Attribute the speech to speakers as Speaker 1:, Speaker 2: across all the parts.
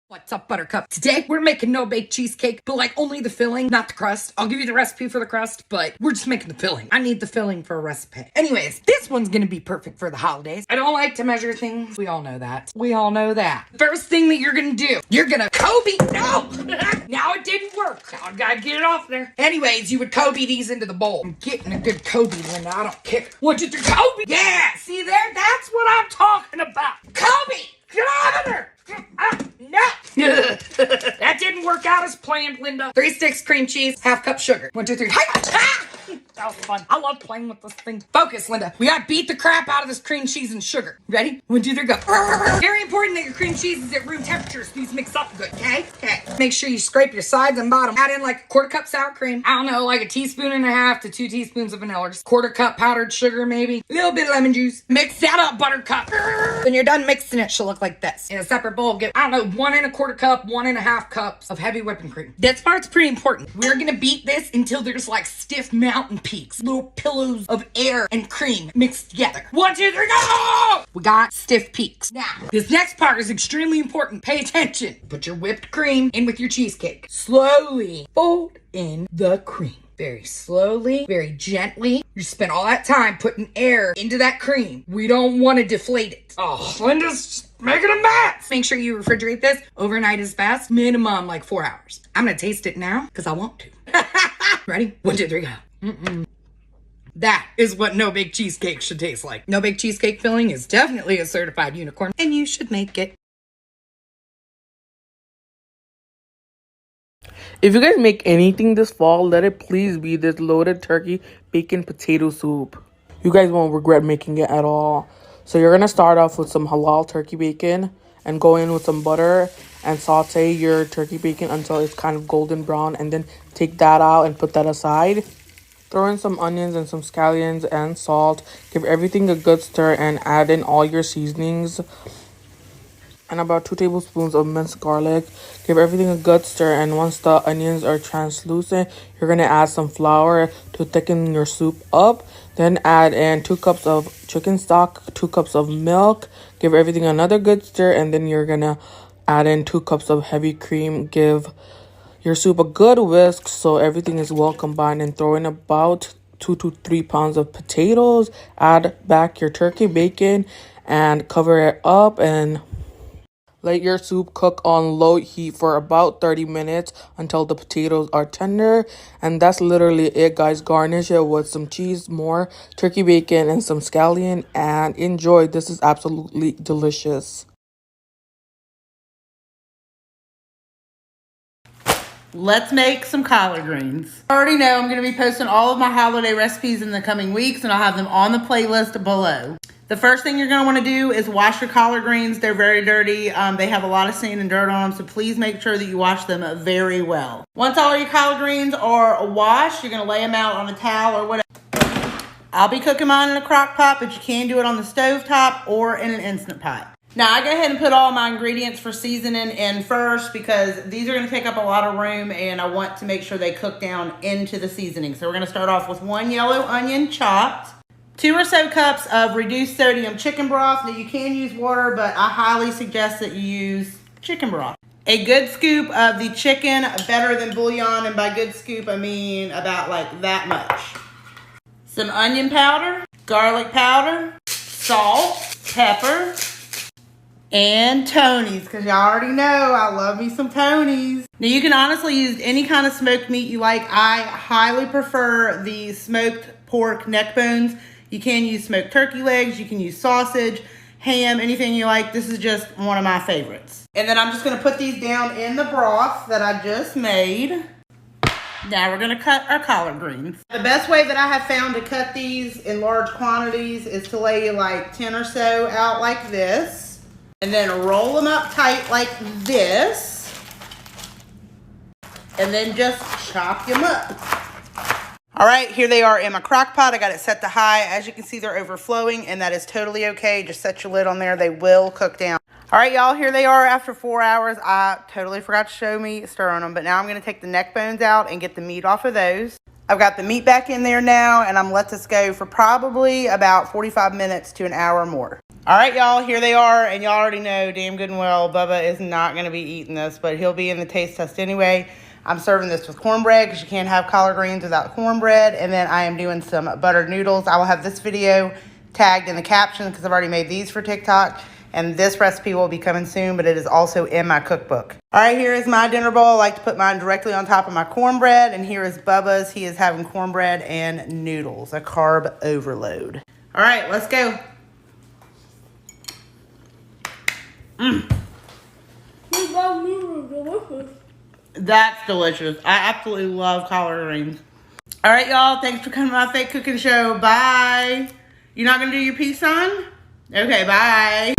Speaker 1: What's up, Buttercup? Today, we're making no-bake cheesecake, but like only the filling, not the crust. I'll give you the recipe for the crust, but we're just making the filling. I need the filling for a recipe. Anyways, this one's gonna be perfect for the holidays. I don't like to measure things. We all know that. We all know that. First thing that you're gonna do, you're gonna Kobe. No! Now it didn't work. Now I gotta get it off there. Anyways, you would Kobe these into the bowl. I'm getting a good Kobe, Linda. I don't care. What did you Kobe? Yeah, see there? That's what I'm talking about. Kobe! Get out of there! No! That didn't work out as planned, Linda. 3 sticks cream cheese, half cup sugar. 1, 2, 3. That was fun. I love playing with this thing. Focus, Linda. We gotta beat the crap out of this cream cheese and sugar. Ready? 1, 2, 3, go. Very important that your cream cheese is at room temperature so these mix up good, okay? Okay. Make sure you scrape your sides and bottom. Add in like a 1/4 cup sour cream. I don't know, like 1.5 teaspoons to 2 teaspoons of vanilla. Just 1/4 cup powdered sugar, maybe. A little bit of lemon juice. Mix that up, Buttercup. When you're done mixing it, she'll look like this. In a separate bowl, get, I don't know, 1 1/4 cup, 1 1/2 cups of heavy whipping cream. This part's pretty important. We're gonna beat this until there's like stiff mountain peaks. Little pillows of air and cream mixed together. 1, 2, 3, go! We got stiff peaks. Now, this next part is extremely important. Pay attention. Put your whipped cream in with your cheesecake. Slowly fold in the cream. Very slowly, very gently. You spent all that time putting air into that cream. We don't want to deflate it. Oh, Linda's making a mess. Make sure you refrigerate this overnight is best. Minimum like 4 hours. I'm going to taste it now because I want to. Ready? 1, 2, 3, go. That is what no-bake cheesecake should taste like. No-bake cheesecake filling is definitely a certified unicorn, and you should make it.
Speaker 2: If you guys make anything this fall, let it please be this loaded turkey bacon potato soup. You guys won't regret making it at all. So you're going to start off with some halal turkey bacon and go in with some butter and saute your turkey bacon until it's kind of golden brown, and then take that out and put that aside. Throw in some onions and some scallions and salt. Give everything a good stir and add in all your seasonings and about 2 tablespoons of minced garlic. Give everything a good stir, and once the onions are translucent, you're going to add some flour to thicken your soup up. Then add in 2 cups of chicken stock, 2 cups of milk. Give everything another good stir, and then you're going to add in 2 cups of heavy cream. Give your soup a good whisk so everything is well combined, and throw in about 2 to 3 pounds of potatoes. Add back your turkey bacon and cover it up and let your soup cook on low heat for about 30 minutes until the potatoes are tender. And that's literally it, guys. Garnish it with some cheese, more turkey bacon, and some scallion, and enjoy. This is absolutely delicious.
Speaker 3: Let's make some collard greens. I already know I'm going to be posting all of my holiday recipes in the coming weeks, and I'll have them on the playlist below. The first thing you're going to want to do is wash your collard greens. They're very dirty. They have a lot of sand and dirt on them, so please make sure that you wash them very well. Once all your collard greens are washed, you're going to lay them out on a towel or whatever. I'll be cooking mine in a crock pot, but you can do it on the stove top or in an Instant Pot. Now, I go ahead and put all my ingredients for seasoning in first because these are going to take up a lot of room, and I want to make sure they cook down into the seasoning. So we're going to start off with 1 yellow onion chopped, 2 or so cups of reduced sodium chicken broth. Now, you can use water, but I highly suggest that you use chicken broth. A good scoop of the chicken, better than bouillon, and by good scoop, I mean about like that much. Some onion powder, garlic powder, salt, pepper, and Tony's, because y'all already know I love me some Tony's. Now, you can honestly use any kind of smoked meat you like. I highly prefer the smoked pork neck bones. You can use smoked turkey legs. You can use sausage, ham, anything you like. This is just one of my favorites. And then I'm just going to put these down in the broth that I just made. Now we're going to cut our collard greens. The best way that I have found to cut these in large quantities is to lay like 10 or so out like this. And then roll them up tight like this. And then just chop them up. All right, here they are in my crock pot. I got it set to high. As you can see, they're overflowing, and that is totally okay. Just set your lid on there. They will cook down. All right, y'all, here they are after 4 hours. I totally forgot to show me stirring them, but now I'm going to take the neck bones out and get the meat off of those. I've got the meat back in there now, and I'm let this go for probably about 45 minutes to an hour more. All right, y'all, here they are, and y'all already know damn good and well Bubba is not going to be eating this, but he'll be in the taste test anyway. I'm serving this with cornbread because you can't have collard greens without cornbread, and then I am doing some buttered noodles. I will have this video tagged in the caption because I've already made these for TikTok, and this recipe will be coming soon, but it is also in my cookbook. All right, here is my dinner bowl. I like to put mine directly on top of my cornbread, and here is Bubba's. He is having cornbread and noodles, a carb overload. All right, let's go. That's delicious. I absolutely love collard greens. All right, y'all. Thanks for coming to my fake cooking show. Bye. You're not going to do your peace sign? Okay, bye.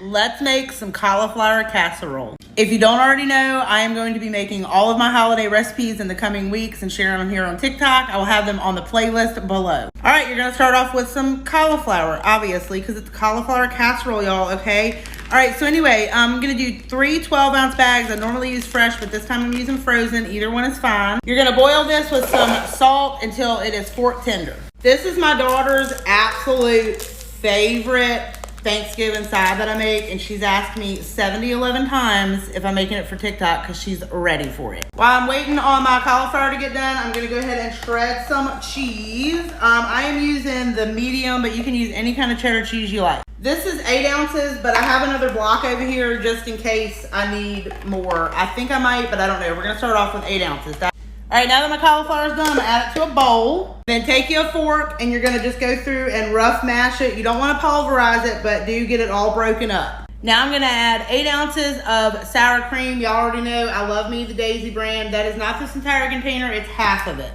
Speaker 3: Let's make some cauliflower casserole. If you don't already know, I am going to be making all of my holiday recipes in the coming weeks and sharing them here on TikTok. I will have them on the playlist below. All right, you're gonna start off with some cauliflower, obviously, because it's cauliflower casserole, y'all, okay? All right, so anyway, I'm gonna do 3 12-ounce bags. I normally use fresh, but this time I'm using frozen. Either one is fine. You're gonna boil this with some salt until it is fork tender. This is my daughter's absolute favorite Thanksgiving side that I make, and she's asked me 11 times if I'm making it for TikTok because she's ready for it. While I'm waiting on my cauliflower to get done, I'm gonna go ahead and shred some cheese. I am using the medium, but you can use any kind of cheddar cheese you like. This is 8 ounces, but I have another block over here just in case I need more. I think I might, but I don't know. We're gonna start off with 8 ounces. All right, now that my cauliflower is done, I'm gonna add it to a bowl. Then take you a fork and you're gonna just go through and rough mash it. You don't wanna pulverize it, but do get it all broken up. Now I'm gonna add 8 ounces of sour cream. Y'all already know I love me the Daisy brand. That is not this entire container, it's half of it.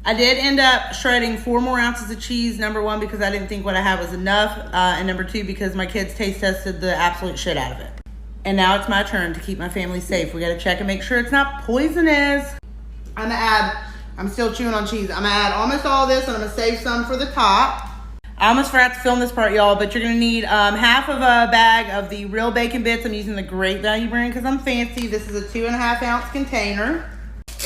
Speaker 3: I did end up shredding 4 more ounces of cheese, number 1, because I didn't think what I had was enough, and number 2, because my kids taste tested the absolute shit out of it. And now it's my turn to keep my family safe. We gotta check and make sure it's not poisonous. I'm still chewing on cheese. I'm gonna add almost all this, and I'm gonna save some for the top. I almost forgot to film this part, y'all, but you're gonna need half of a bag of the real bacon bits. I'm using the Great Value brand because I'm fancy. This is a 2.5 ounce container.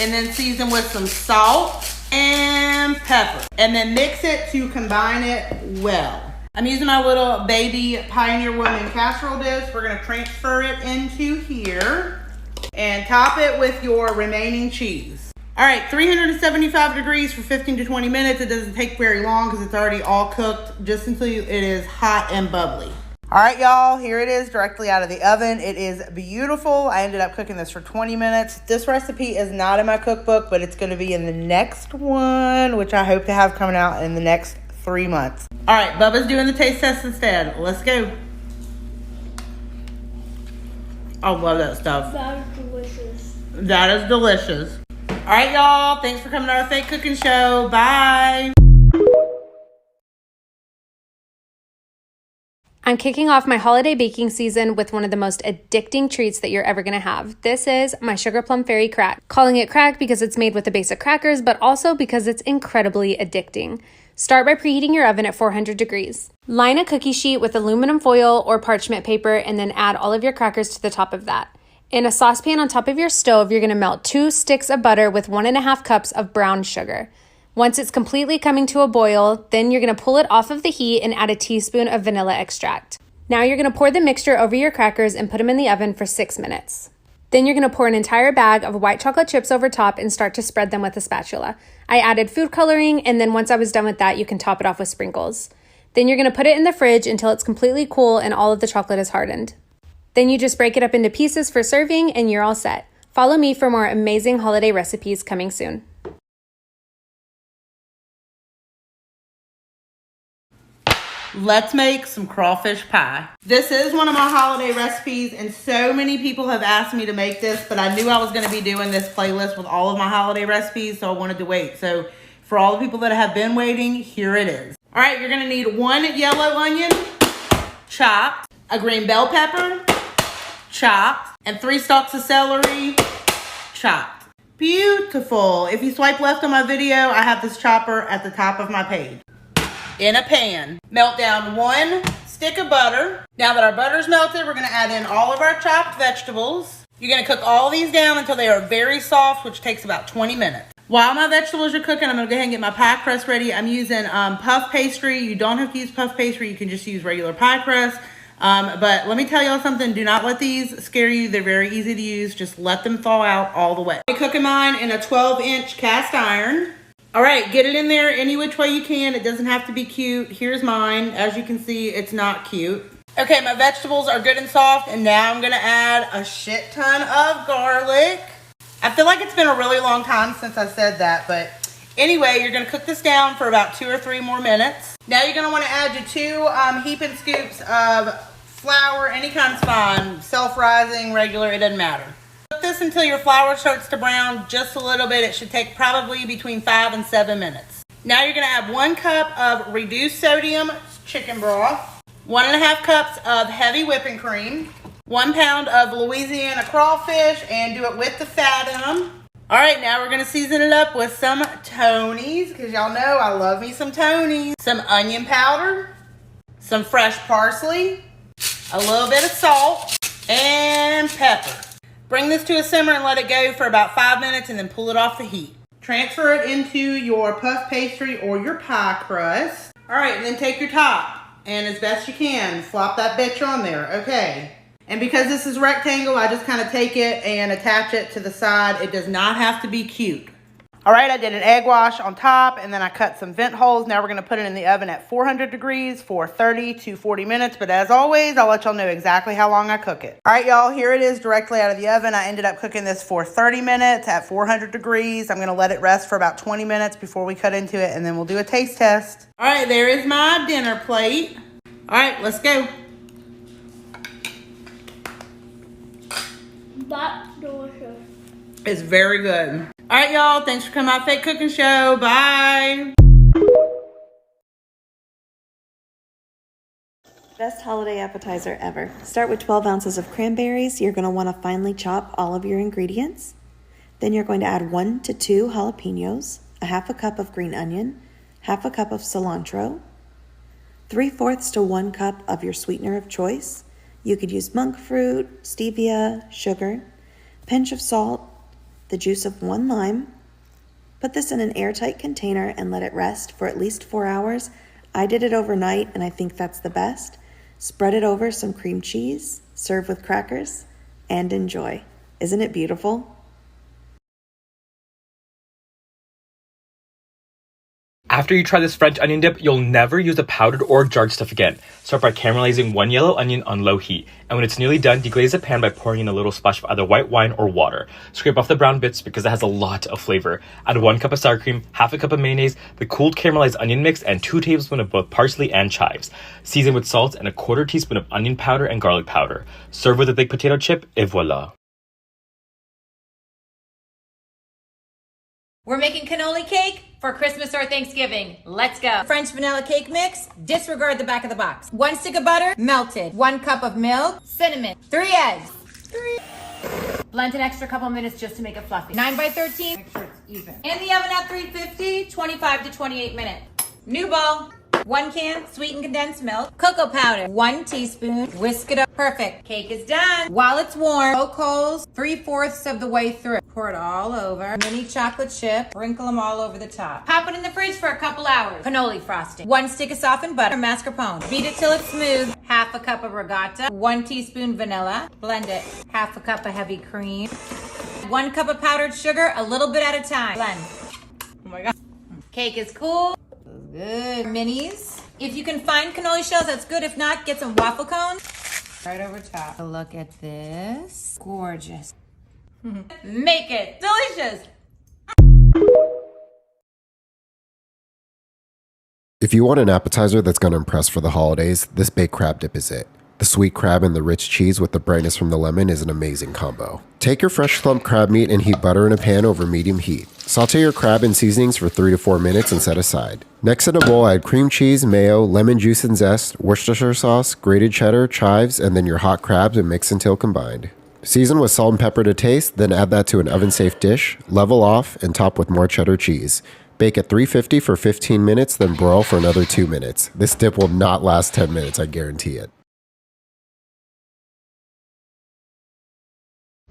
Speaker 3: And then season with some salt and pepper. And then mix it to combine it well. I'm using my little baby Pioneer Woman casserole dish. We're gonna transfer it into here and top it with your remaining cheese. All right, 375 degrees for 15 to 20 minutes. It doesn't take very long because it's already all cooked, just until it is hot and bubbly. All right, y'all, here it is directly out of the oven. It is beautiful. I ended up cooking this for 20 minutes. This recipe is not in my cookbook, but it's gonna be in the next one, which I hope to have coming out in the next 3 months. All right, Bubba's doing the taste test instead. Let's go. I love that stuff.
Speaker 4: That is delicious.
Speaker 3: That is delicious. All right, y'all. Thanks for coming to our fake cooking show. Bye.
Speaker 4: I'm kicking off my holiday baking season with one of the most addicting treats that you're ever going to have. This is my Sugar Plum Fairy Crack. Calling it crack because it's made with the basic crackers, but also because it's incredibly addicting. Start by preheating your oven at 400 degrees. Line a cookie sheet with aluminum foil or parchment paper and then add all of your crackers to the top of that. In a saucepan on top of your stove, you're going to melt 2 sticks of butter with 1.5 cups of brown sugar. Once it's completely coming to a boil, then you're going to pull it off of the heat and add a teaspoon of vanilla extract. Now you're going to pour the mixture over your crackers and put them in the oven for 6 minutes. Then you're going to pour an entire bag of white chocolate chips over top and start to spread them with a spatula. I added food coloring, and then once I was done with that, you can top it off with sprinkles. Then you're going to put it in the fridge until it's completely cool and all of the chocolate is hardened. Then you just break it up into pieces for serving and you're all set. Follow me for more amazing holiday recipes coming soon.
Speaker 3: Let's make some crawfish pie. This is one of my holiday recipes, and so many people have asked me to make this, but I knew I was going to be doing this playlist with all of my holiday recipes, so I wanted to wait. So for all the people that have been waiting, here it is. All right, you're going to need 1 yellow onion, chopped, a green bell pepper, chopped, and 3 stalks of celery, chopped. Beautiful. If you swipe left on my video, I have this chopper at the top of my page. In a pan, melt down 1 stick of butter. Now that our butter's melted, we're gonna add in all of our chopped vegetables. You're going to cook all these down until they are very soft, which takes about 20 minutes. While my vegetables are cooking, I'm going to go ahead and get my pie crust ready. I'm using puff pastry. You don't have to use puff pastry. You can just use regular pie crust. But let me tell y'all something. Do not let these scare you. They're very easy to use. Just let them thaw out all the way. I'm cooking mine in a 12-inch cast iron. All right, get it in there any which way you can. It doesn't have to be cute. Here's mine. As you can see, it's not cute. Okay, my vegetables are good and soft, and now I'm gonna add a shit ton of garlic. I feel like it's been a really long time since I said that, but anyway, you're gonna cook this down for about 2 or 3 more minutes. Now you're gonna wanna add your 2 heaping scoops of flour, any kind's fine, self-rising, regular, it doesn't matter. Cook this until your flour starts to brown just a little bit. It should take probably between 5 and 7 minutes. Now you're gonna add 1 cup of reduced sodium chicken broth, 1.5 cups of heavy whipping cream, 1 pound of Louisiana crawfish, and do it with the fat in them. All right, now we're gonna season it up with some Tony's, because y'all know I love me some Tony's. Some onion powder, some fresh parsley, a little bit of salt, and pepper. Bring this to a simmer and let it go for about 5 minutes and then pull it off the heat. Transfer it into your puff pastry or your pie crust. All right, and then take your top. And as best you can, flop that bitch on there, okay. And because this is rectangle, I just kind of take it and attach it to the side. It does not have to be cute. All right, I did an egg wash on top, and then I cut some vent holes. Now we're gonna put it in the oven at 400 degrees for 30 to 40 minutes. But as always, I'll let y'all know exactly how long I cook it. All right, y'all, here it is directly out of the oven. I ended up cooking this for 30 minutes at 400 degrees. I'm gonna let it rest for about 20 minutes before we cut into it, and then we'll do a taste test. All right, there is my dinner plate. All right, let's go.
Speaker 5: That's delicious.
Speaker 3: It's very good. All right, y'all, thanks for coming to my fake cooking show. Bye.
Speaker 6: Best holiday appetizer ever. Start with 12 ounces of cranberries. You're going to want to finely chop all of your ingredients. Then you're going to add 1 to 2 jalapenos, a half a cup of green onion, half a cup of cilantro, 3/4 to 1 cup of your sweetener of choice. You could use monk fruit, stevia, sugar, pinch of salt, the juice of 1 lime. Put this in an airtight container and let it rest for at least 4 hours. I did it overnight and I think that's the best. Spread it over some cream cheese, serve with crackers, and enjoy. Isn't it beautiful?
Speaker 7: After you try this French onion dip, you'll never use the powdered or jarred stuff again. Start by caramelizing 1 yellow onion on low heat, and when it's nearly done, deglaze the pan by pouring in a little splash of either white wine or water. Scrape off the brown bits because it has a lot of flavor. Add 1 cup of sour cream, half a cup of mayonnaise, the cooled caramelized onion mix, and 2 tablespoons of both parsley and chives. Season with salt and a 1/4 teaspoon of onion powder and garlic powder. Serve with a baked potato chip, et voila.
Speaker 8: We're making cannoli cake for Christmas or Thanksgiving. Let's go. French vanilla cake mix, disregard the back of the box. 1 stick of butter, melted. 1 cup of milk, cinnamon, 3 eggs. Blend an extra couple minutes just to make it fluffy. 9 by 13, make sure it's even. In the oven at 350, 25 to 28 minutes. New bowl. 1 can sweetened condensed milk, cocoa powder, 1 teaspoon, whisk it up. Perfect. Cake is done. While it's warm, poke holes 3/4 of the way through. Pour it all over. Mini chocolate chip, sprinkle them all over the top. Pop it in the fridge for a couple hours. Cannoli frosting. 1 stick of softened butter, mascarpone. Beat it till it's smooth. Half a cup of regatta, 1 teaspoon vanilla. Blend it. Half a cup of heavy cream. 1 cup of powdered sugar, a little bit at a time. Blend. Oh my God. Cake is cool. Good. Minis. If you can find cannoli shells, that's good. If not, get some waffle cones. Right over top. Look at this. Gorgeous. Make it delicious.
Speaker 9: If you want an appetizer that's going to impress for the holidays, this baked crab dip is it. The sweet crab and the rich cheese with the brightness from the lemon is an amazing combo. Take your fresh clumped crab meat and heat butter in a pan over medium heat. Saute your crab in seasonings for 3 to 4 minutes and set aside. Next in a bowl, add cream cheese, mayo, lemon juice and zest, Worcestershire sauce, grated cheddar, chives, and then your hot crabs and mix until combined. Season with salt and pepper to taste, then add that to an oven-safe dish, level off, and top with more cheddar cheese. Bake at 350 for 15 minutes, then broil for another 2 minutes. This dip will not last 10 minutes, I guarantee it.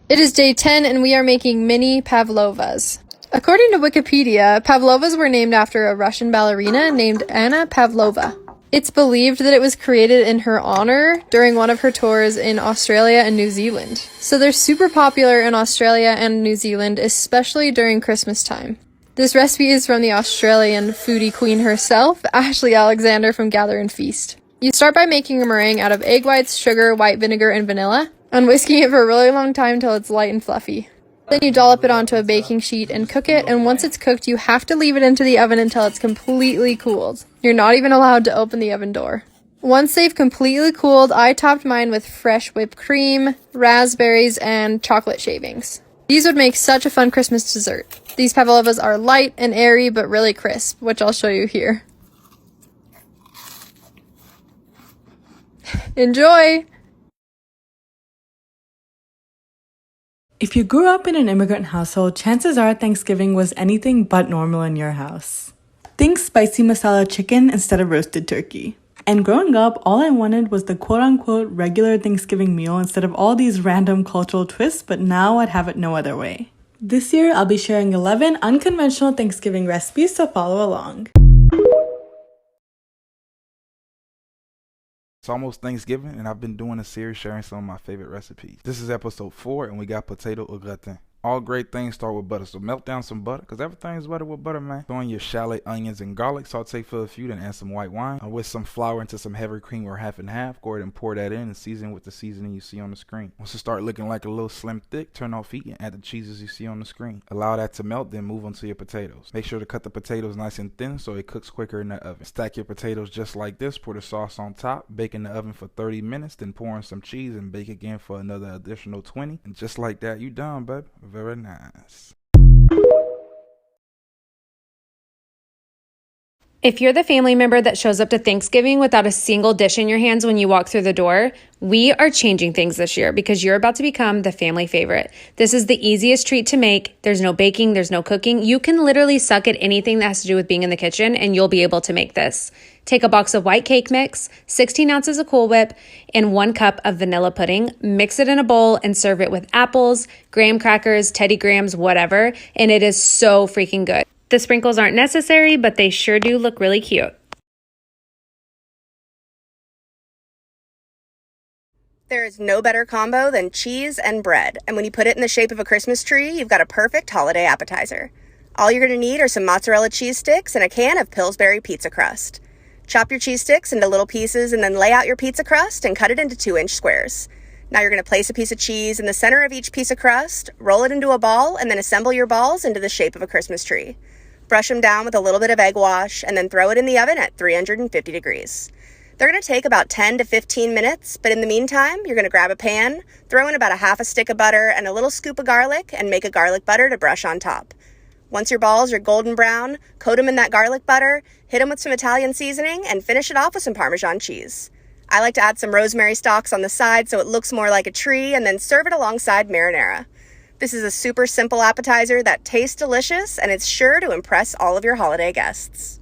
Speaker 4: It is day 10 and we are making mini pavlovas. According to Wikipedia, pavlovas were named after a Russian ballerina named Anna Pavlova. It's believed that it was created in her honor during one of her tours in Australia and New Zealand. So they're super popular in Australia and New Zealand, especially during Christmas time. This recipe is from the Australian foodie queen herself, Ashley Alexander from Gather and Feast. You start by making a meringue out of egg whites, sugar, white vinegar, and vanilla, and whisking it for a really long time until it's light and fluffy. Then you dollop it onto a baking sheet and cook it, and once it's cooked, you have to leave it into the oven until it's completely cooled. You're not even allowed to open the oven door. Once they've completely cooled, I topped mine with fresh whipped cream, raspberries, and chocolate shavings. These would make such a fun Christmas dessert. These pavlovas are light and airy, but really crisp, which I'll show you here. Enjoy!
Speaker 5: If you grew up in an immigrant household, chances are Thanksgiving was anything but normal in your house. Think spicy masala chicken instead of roasted turkey. And growing up, all I wanted was the quote-unquote regular Thanksgiving meal instead of all these random cultural twists, but now I'd have it no other way. This year, I'll be sharing 11 unconventional Thanksgiving recipes, so follow along.
Speaker 10: It's almost Thanksgiving, and I've been doing a series sharing some of my favorite recipes. This is episode 4, and we got potato au gratin. All great things start with butter, so melt down some butter, because everything's better with butter, man. Throw in your shallot, onions, and garlic, saute for a few, then add some white wine. Whisk some flour into some heavy cream or half and half. Go ahead and pour that in and season with the seasoning you see on the screen. Once it starts looking like a little slim thick, turn off heat and add the cheeses you see on the screen. Allow that to melt, then move on to your potatoes. Make sure to cut the potatoes nice and thin so it cooks quicker in the oven. Stack your potatoes just like this, pour the sauce on top, bake in the oven for 30 minutes, then pour in some cheese and bake again for another additional 20. And just like that, you done, baby. Very nice.
Speaker 4: If you're the family member that shows up to Thanksgiving without a single dish in your hands when you walk through the door, we are changing things this year because you're about to become the family favorite. This is the easiest treat to make. There's no baking, there's no cooking. You can literally suck at anything that has to do with being in the kitchen and you'll be able to make this. Take a box of white cake mix, 16 ounces of Cool Whip, and 1 cup of vanilla pudding. Mix it in a bowl and serve it with apples, graham crackers, Teddy Grahams, whatever, and it is so freaking good. The sprinkles aren't necessary, but they sure do look really cute.
Speaker 11: There is no better combo than cheese and bread, and when you put it in the shape of a Christmas tree, you've got a perfect holiday appetizer. All you're going to need are some mozzarella cheese sticks and a can of Pillsbury pizza crust. Chop your cheese sticks into little pieces and then lay out your pizza crust and cut it into 2-inch squares. Now you're going to place a piece of cheese in the center of each piece of crust, roll it into a ball, and then assemble your balls into the shape of a Christmas tree. Brush them down with a little bit of egg wash, and then throw it in the oven at 350 degrees. They're going to take about 10 to 15 minutes, but in the meantime, you're going to grab a pan, throw in about a half a stick of butter and a little scoop of garlic, and make a garlic butter to brush on top. Once your balls are golden brown, coat them in that garlic butter, hit them with some Italian seasoning, and finish it off with some Parmesan cheese. I like to add some rosemary stalks on the side so it looks more like a tree, and then serve it alongside marinara. This is a super simple appetizer that tastes delicious, and it's sure to impress all of your holiday guests.